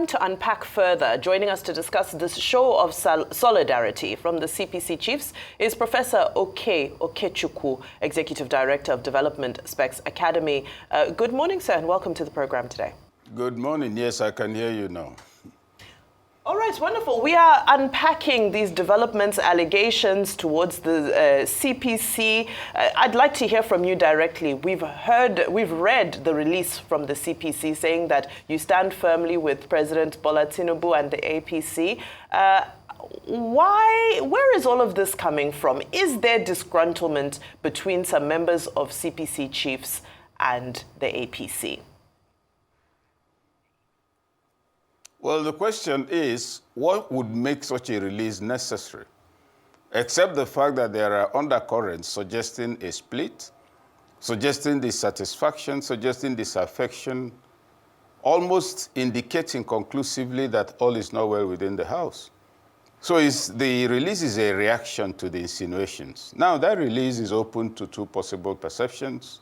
time to unpack further. Joining us to discuss this show of solidarity from the CPC chiefs is Professor Okechukwu, Executive Director of Development Specs Academy. Good morning, sir, and welcome to the program today. Good morning. Yes, I can hear you now. All right, wonderful. We are unpacking these developments, allegations towards the CPC. I'd like to hear from you directly. We've read the release from the CPC saying that you stand firmly with President Bola Tinubu and the APC. Where is all of this coming from? Is there disgruntlement between some members of CPC chiefs and the APC? Well, the question is, what would make such a release necessary? Except the fact that there are undercurrents suggesting a split, suggesting dissatisfaction, suggesting disaffection, almost indicating conclusively that all is not well within the House. So the release is a reaction to the insinuations. Now, that release is open to two possible perceptions.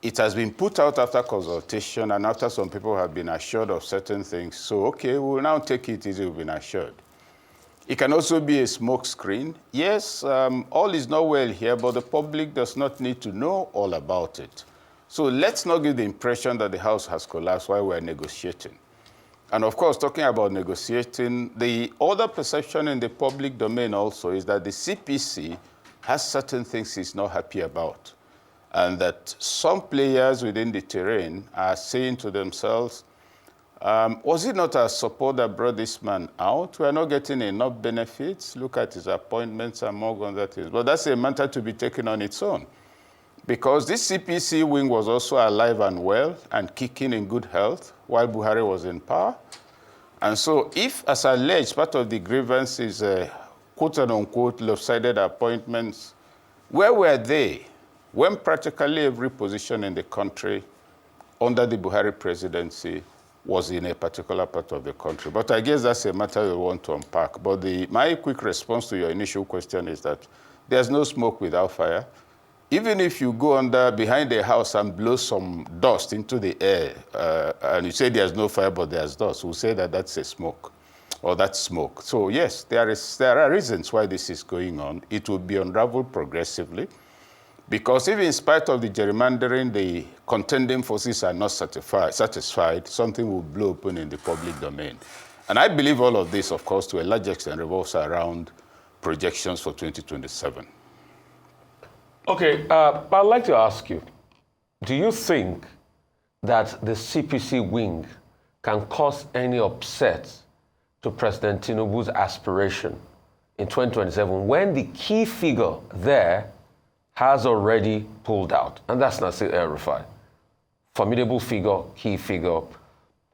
It has been put out after consultation and after some people have been assured of certain things. So, okay, we'll now take it easy, we've been assured. It can also be a smokescreen. Yes, all is not well here, but the public does not need to know all about it. So let's not give the impression that the House has collapsed while we're negotiating. And of course, talking about negotiating, the other perception in the public domain also is that the CPC has certain things it's not happy about. And that some players within the terrain are saying to themselves, was it not our support that brought this man out? We are not getting enough benefits. Look at his appointments and more on that. But that's a matter to be taken on its own. Because this CPC wing was also alive and well and kicking in good health while Buhari was in power. And so if, as alleged, part of the grievance is quote-unquote lopsided appointments, where were they when practically every position in the country under the Buhari presidency was in a particular part of the country? But I guess that's a matter we want to unpack. But my quick response to your initial question is that there's no smoke without fire. Even if you go behind the house and blow some dust into the air, and you say there's no fire but there's dust, we'll say that that's a smoke, or that's smoke. So yes, there are reasons why this is going on. It will be unraveled progressively. Because even in spite of the gerrymandering, the contending forces are not satisfied, something will blow open in the public domain. And I believe all of this, of course, to a large extent revolves around projections for 2027. Okay, I'd like to ask you, do you think that the CPC wing can cause any upset to President Tinubu's aspiration in 2027 when the key figure there has already pulled out, and that's Nasir El-Rufai. Formidable figure, key figure.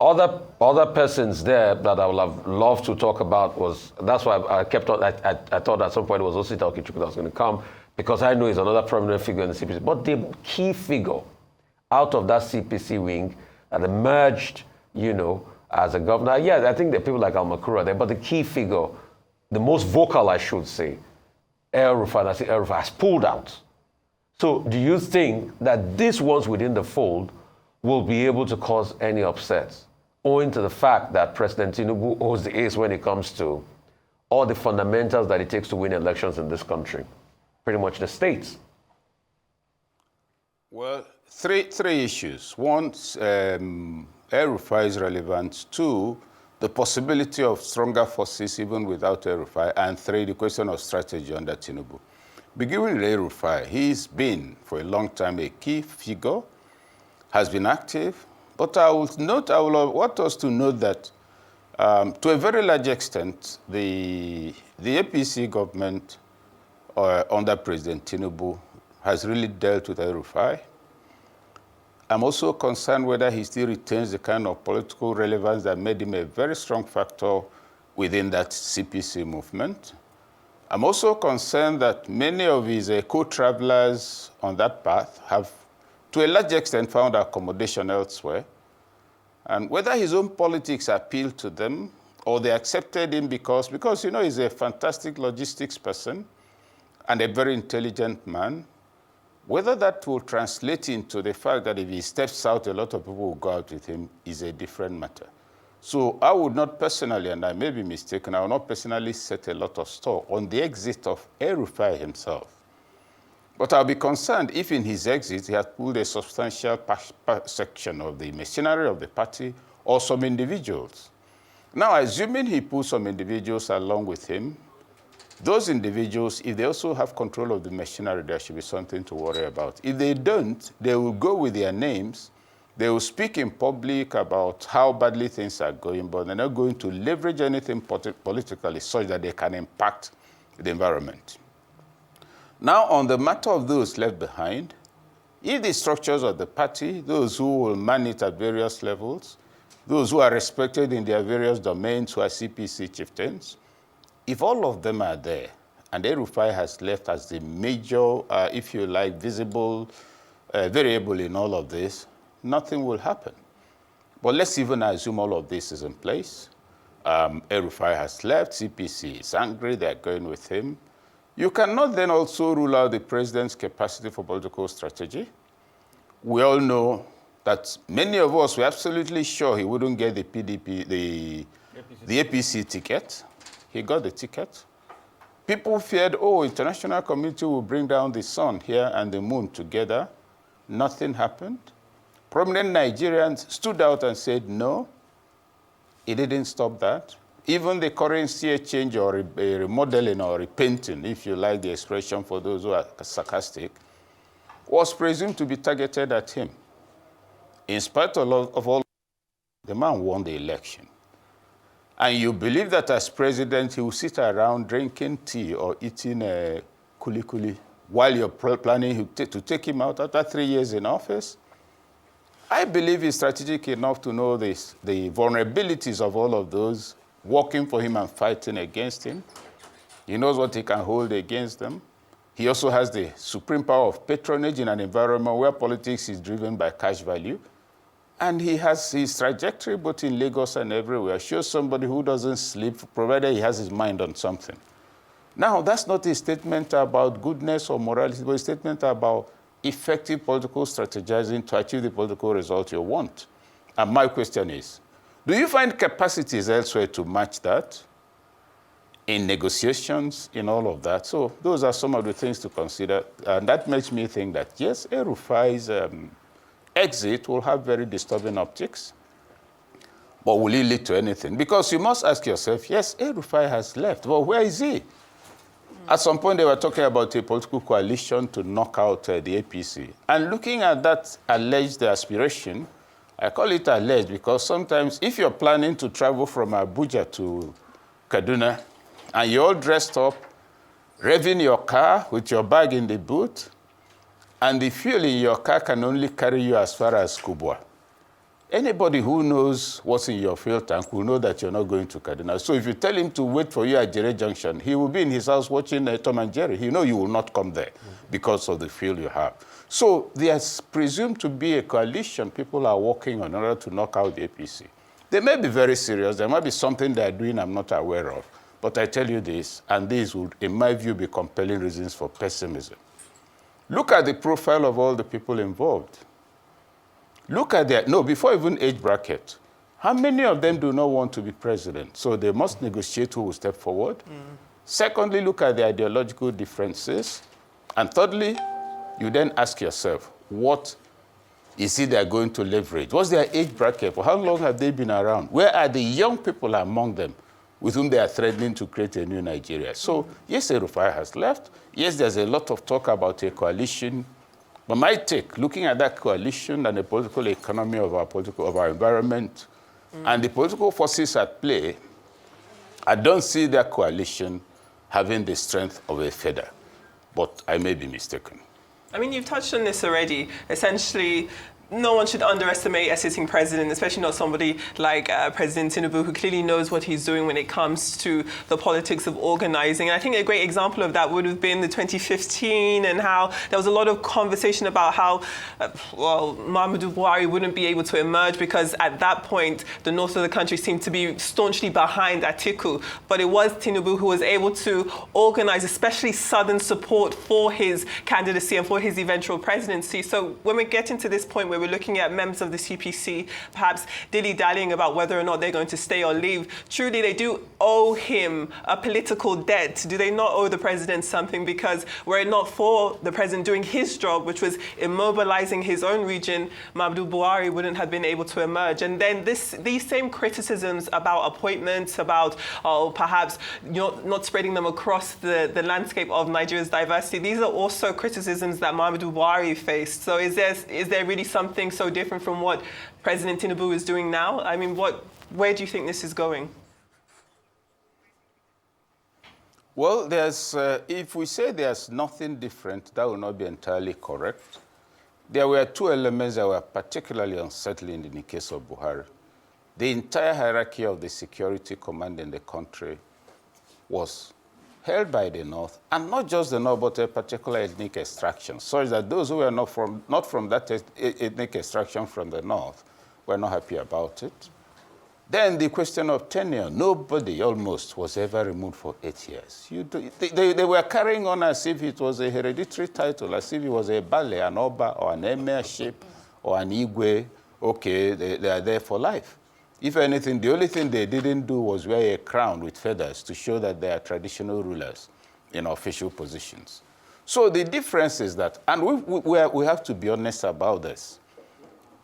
Other persons there that I would have loved to talk about that's why I kept on, I thought at some point it was Osita Okechukwu that was going to come, because I know he's another prominent figure in the CPC. But the key figure out of that CPC wing that emerged, as a governor, yeah, I think there are people like Al-Makura there, but the key figure, the most vocal, I should say, Nasir El-Rufai has pulled out. So do you think that these ones within the fold will be able to cause any upsets, owing to the fact that President Tinubu owes the ace when it comes to all the fundamentals that it takes to win elections in this country, pretty much the states? Well, three issues. One, El-Rufai's relevance. Two, the possibility of stronger forces even without El-Rufai. And three, the question of strategy under Tinubu. Beginning with El-Rufai, he's been for a long time a key figure, has been active, but I want us to note that to a very large extent, the APC government under President Tinubu has really dealt with El-Rufai. I'm also concerned whether he still retains the kind of political relevance that made him a very strong factor within that CPC movement. I'm also concerned that many of his co-travelers on that path have, to a large extent, found accommodation elsewhere. And whether his own politics appealed to them or they accepted him because he's a fantastic logistics person and a very intelligent man, whether that will translate into the fact that if he steps out, a lot of people will go out with him is a different matter. So I would not personally, and I may be mistaken, I will not personally set a lot of store on the exit of El-Rufai himself. But I'll be concerned if in his exit he has pulled a substantial section of the machinery of the party or some individuals. Now, assuming he pulls some individuals along with him, those individuals, if they also have control of the machinery, there should be something to worry about. If they don't, they will go with their names. They will speak in public about how badly things are going, but they're not going to leverage anything politically such that they can impact the environment. Now, on the matter of those left behind, if the structures of the party, those who will man it at various levels, those who are respected in their various domains, who are CPC chieftains, if all of them are there, and El-Rufai has left as the major, if you like, visible variable in all of this, nothing will happen. But let's even assume all of this is in place. El-Rufai has left, CPC is angry, they're going with him. You cannot then also rule out the president's capacity for political strategy. We all know that many of us were absolutely sure he wouldn't get the PDP, the APC ticket. He got the ticket. People feared, oh, international community will bring down the sun here and the moon together. Nothing happened. Prominent Nigerians stood out and said no. It didn't stop that. Even the currency exchange or a remodeling or repainting, if you like the expression for those who are sarcastic, was presumed to be targeted at him. In spite of all, the man won the election. And you believe that as president, he will sit around drinking tea or eating kuli-kuli while you're planning to take him out after 3 years in office? I believe he's strategic enough to know this, the vulnerabilities of all of those working for him and fighting against him. He knows what he can hold against them. He also has the supreme power of patronage in an environment where politics is driven by cash value. And he has his trajectory, both in Lagos and everywhere, shows somebody who doesn't sleep, provided he has his mind on something. Now, that's not a statement about goodness or morality, but a statement about effective political strategizing to achieve the political result you want. And my question is, do you find capacities elsewhere to match that in negotiations, in all of that? So those are some of the things to consider. And that makes me think that, yes, El-Rufai's exit will have very disturbing optics. But will it lead to anything? Because you must ask yourself, yes, El-Rufai has left, but where is he? At some point, they were talking about a political coalition to knock out the APC. And looking at that alleged aspiration, I call it alleged because sometimes if you're planning to travel from Abuja to Kaduna and you're all dressed up, revving your car with your bag in the boot, and the fuel in your car can only carry you as far as Kubwa, anybody who knows what's in your fuel tank will know that you're not going to Kaduna. So if you tell him to wait for you at Jere Junction, he will be in his house watching Tom and Jerry. He knows you will not come there because of the fuel you have. So there's presumed to be a coalition people are working on in order to knock out the APC. They may be very serious. There might be something they're doing I'm not aware of. But I tell you this, and these would, in my view, be compelling reasons for pessimism. Look at the profile of all the people involved. Look at their, no, before even age bracket, how many of them do not want to be president? So they must negotiate who will step forward. Secondly, look at the ideological differences. And thirdly, you then ask yourself, what is it they're going to leverage? What's their age bracket? For how long have they been around? Where are the young people among them with whom they are threatening to create a new Nigeria? So, yes, El-Rufai has left. Yes, there's a lot of talk about a coalition. But my take, looking at that coalition and the political economy of our environment and the political forces at play, I don't see that coalition having the strength of a feather. But I may be mistaken. I mean, you've touched on this already. Essentially, no one should underestimate a sitting president, especially not somebody like President Tinubu, who clearly knows what he's doing when it comes to the politics of organizing. And I think a great example of that would have been the 2015 and how there was a lot of conversation about how, Muhammadu Buhari wouldn't be able to emerge because at that point, the north of the country seemed to be staunchly behind Atiku. But it was Tinubu who was able to organize, especially southern support for his candidacy and for his eventual presidency. So when we're getting to this point where we're looking at members of the CPC perhaps dilly-dallying about whether or not they're going to stay or leave. Truly, they do owe him a political debt. Do they not owe the president something? Because were it not for the president doing his job, which was immobilizing his own region, Muhammadu Buhari wouldn't have been able to emerge. And then these same criticisms about appointments, about perhaps not spreading them across the landscape of Nigeria's diversity, these are also criticisms that Muhammadu Buhari faced. So is there really something so different from what President Tinubu is doing now? I mean, where do you think this is going? Well, if we say there's nothing different, that will not be entirely correct. There were two elements that were particularly unsettling in the case of Buhari. The entire hierarchy of the security command in the country was held by the North, and not just the North, but a particular ethnic extraction, such that those who were not from that ethnic extraction from the North were not happy about it. Then the question of tenure. Nobody almost was ever removed for 8 years. They were carrying on as if it was a hereditary title, as if it was a Bale, an Oba, or an emirship, or an Igwe. Okay, they are there for life. If anything, the only thing they didn't do was wear a crown with feathers to show that they are traditional rulers in official positions. So the difference is that, and we have to be honest about this,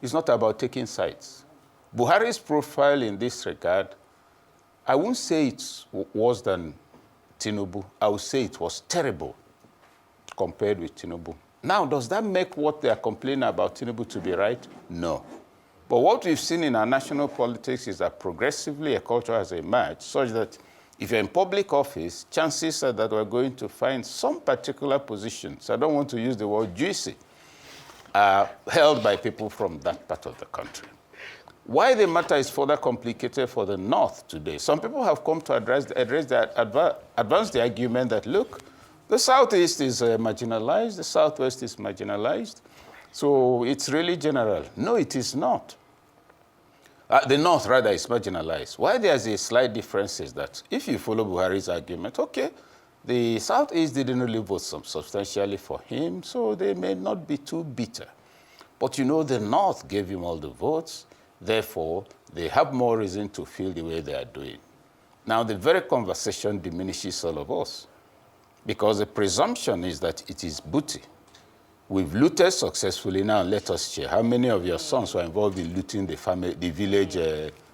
it's not about taking sides. Buhari's profile in this regard, I won't say it's worse than Tinubu. I would say it was terrible compared with Tinubu. Now, does that make what they are complaining about Tinubu to be right? No. But what we've seen in our national politics is that progressively a culture has emerged such that if you're in public office, chances are that we're going to find some particular positions, I don't want to use the word juicy, held by people from that part of the country. Why the matter is further complicated for the North today, some people have come to advance the argument that, look, the Southeast is marginalized, the Southwest is marginalized, so it's really general. No, it is not. The North, rather, is marginalized. Why there's a slight difference is that if you follow Buhari's argument, okay, the Southeast didn't really vote substantially for him, so they may not be too bitter. But you know, the North gave him all the votes. Therefore, they have more reason to feel the way they are doing. Now, the very conversation diminishes all of us because the presumption is that it is booty. We've looted successfully. Now, let us share. How many of your sons were involved in looting the village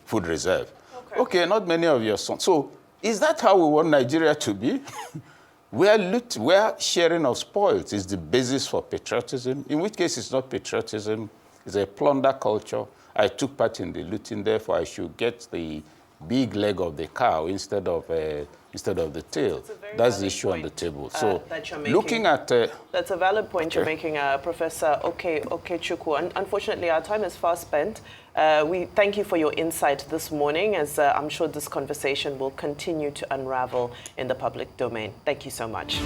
food reserve? Okay, not many of your sons. So, is that how we want Nigeria to be? Where sharing of spoils is the basis for patriotism, in which case it's not patriotism, it's a plunder culture. I took part in the looting, therefore I should get the big leg of the cow instead of the tail. That's the issue on the table. So looking at... that's a valid point you're making, Professor Okechukwu. And unfortunately, our time is fast spent. We thank you for your insight this morning, as I'm sure this conversation will continue to unravel in the public domain. Thank you so much.